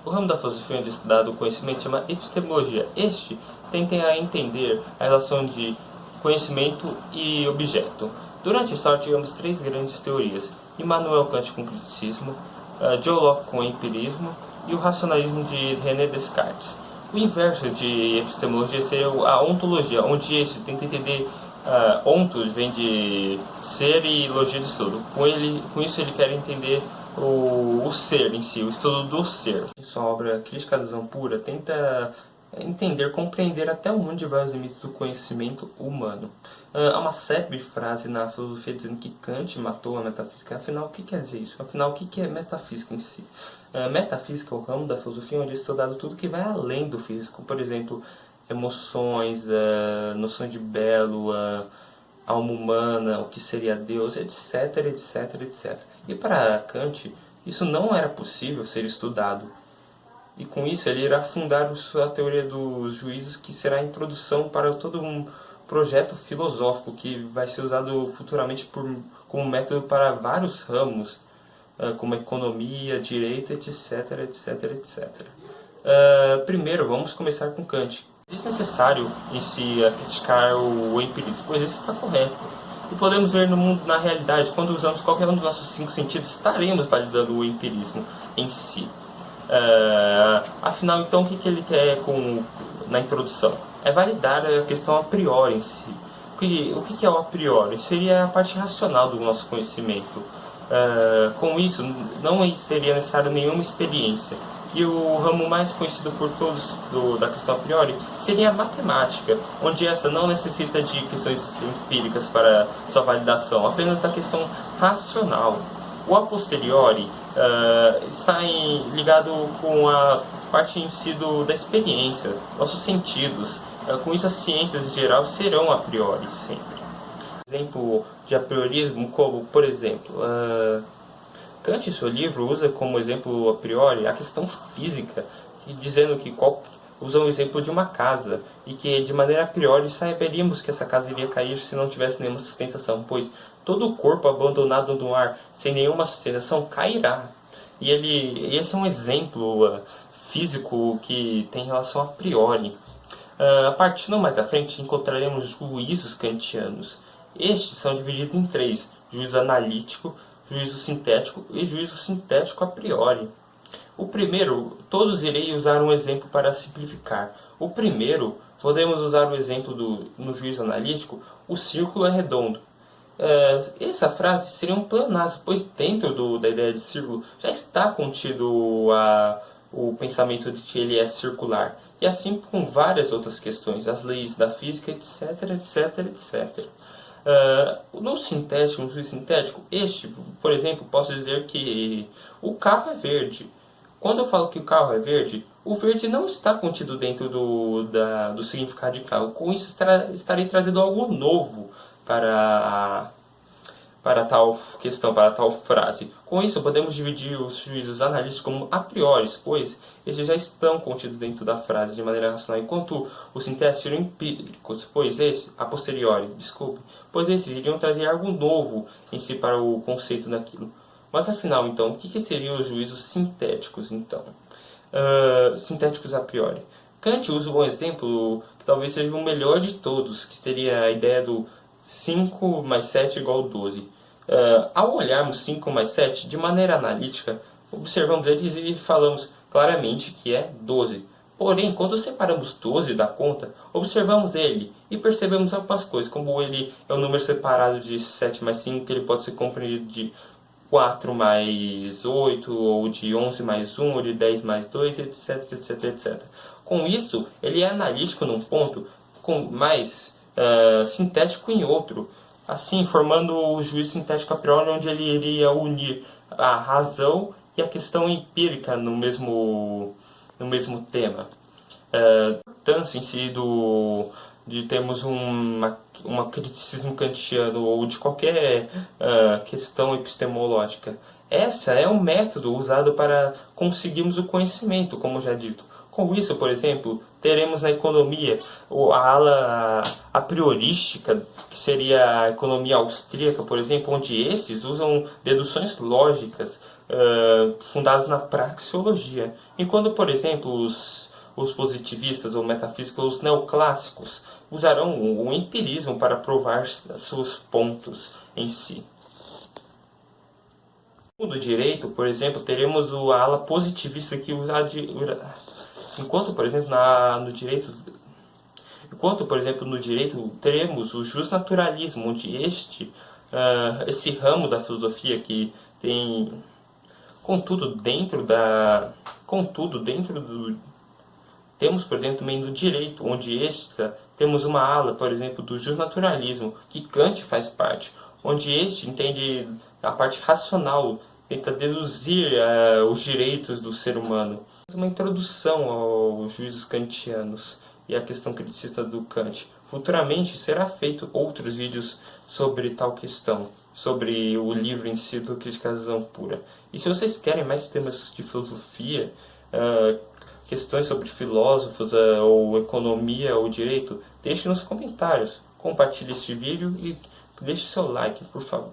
O ramo da filosofia onde é estudado o conhecimento se chama epistemologia. Este tenta a entender a relação de conhecimento e objeto. Durante a história tivemos três grandes teorias: Immanuel Kant com o criticismo, John Locke com o empirismo e o racionalismo de René Descartes. O inverso de epistemologia seria a ontologia, onde este tenta entender onto vem de ser e logia de estudo. Com isso ele quer entender o ser em si, o estudo do ser. Em sua obra Crítica da Razão Pura, tenta entender, compreender até onde de vários limites do conhecimento humano. Há uma célebre frase na filosofia dizendo que Kant matou a metafísica. Afinal, o que quer dizer isso? Afinal, o que é metafísica em si? Metafísica é o ramo da filosofia onde é estudado tudo que vai além do físico. Por exemplo, emoções, noção de belo, alma humana, o que seria Deus, etc, etc, etc. E para Kant, isso não era possível ser estudado. E com isso ele irá fundar a sua teoria dos juízos, que será a introdução para todo um projeto filosófico que vai ser usado futuramente como método para vários ramos, como economia, direito, etc, etc, etc. Primeiro, vamos começar com Kant. É desnecessário em si criticar o empirismo, pois isso está correto. E podemos ver no mundo, na realidade, quando usamos qualquer um dos nossos 5 sentidos, estaremos validando o empirismo em si. Afinal, então, o que ele quer na introdução? É validar a questão a priori em si. O que é o a priori? Seria a parte racional do nosso conhecimento. Com isso, não seria necessário nenhuma experiência. E o ramo mais conhecido por todos da questão a priori seria a matemática, onde essa não necessita de questões empíricas para sua validação, apenas da questão racional. O a posteriori está ligado com a parte em si da experiência, nossos sentidos. Com isso, as ciências em geral serão a priori sempre. Exemplo de a priorismo, como, por exemplo, Kant, em seu livro, usa como exemplo a priori a questão física, dizendo que usa um exemplo de uma casa, e que de maneira a priori saberíamos que essa casa iria cair se não tivesse nenhuma sustentação, pois todo o corpo abandonado no ar, sem nenhuma sustentação, cairá. E esse é um exemplo físico que tem relação a priori. Partindo mais à frente, encontraremos juízos kantianos. Estes são divididos em 3: juízo analítico, juízo sintético e juízo sintético a priori. O primeiro, todos irei usar um exemplo para simplificar. O primeiro, podemos usar o exemplo no juízo analítico: o círculo é redondo. Essa frase seria um pleonasmo, pois dentro da ideia de círculo já está contido o pensamento de que ele é circular. E assim com várias outras questões, as leis da física, etc, etc, etc. No juízo sintético, por exemplo, posso dizer que o carro é verde. Quando eu falo que o carro é verde, o verde não está contido dentro do significado de carro. Com isso, estarei trazendo algo novo para tal questão, para tal frase. Com isso, podemos dividir os juízos analíticos como a priori, pois esses já estão contidos dentro da frase de maneira racional, enquanto os sintéticos seriam empíricos, pois esses iriam trazer algo novo em si para o conceito daquilo. Mas afinal, então, o que seriam os juízos sintéticos, então? Sintéticos a priori. Kant usa um exemplo que talvez seja o melhor de todos, que seria a ideia do 5 mais 7 igual 12. Ao olharmos 5 mais 7 de maneira analítica, observamos eles e falamos claramente que é 12. Porém, quando separamos 12 da conta, observamos ele e percebemos algumas coisas, como ele é um número separado de 7 mais 5, que ele pode ser compreendido de 4 mais 8, ou de 11 mais 1, ou de 10 mais 2, etc, etc, etc. Com isso, ele é analítico num ponto, mais sintético em outro, assim formando o juízo sintético a priori, onde ele iria unir a razão e a questão empírica no mesmo tema. A importância em si de termos um criticismo kantiano ou de qualquer questão epistemológica. Essa é um método usado para conseguirmos o conhecimento, como já dito. Com isso, por exemplo, teremos na economia a ala a priorística, que seria a economia austríaca, por exemplo, onde esses usam deduções lógicas fundados na praxeologia. Enquanto, por exemplo, os positivistas ou metafísicos, os neoclássicos, usarão o empirismo para provar seus pontos em si. No direito, por exemplo, teremos a ala positivista que usa enquanto, por exemplo, no direito teremos o justnaturalismo, onde esse ramo da filosofia que tem, temos, por exemplo, também do direito, onde temos uma ala, por exemplo, do justnaturalismo, que Kant faz parte, onde entende a parte racional, tenta deduzir os direitos do ser humano. Uma introdução aos juízos kantianos e a questão criticista do Kant. Futuramente será feito outros vídeos sobre tal questão, sobre o livro em si do Crítica à Razão Pura. E se vocês querem mais temas de filosofia, questões sobre filósofos, ou economia ou direito, deixe nos comentários. Compartilhe este vídeo e deixe seu like, por favor.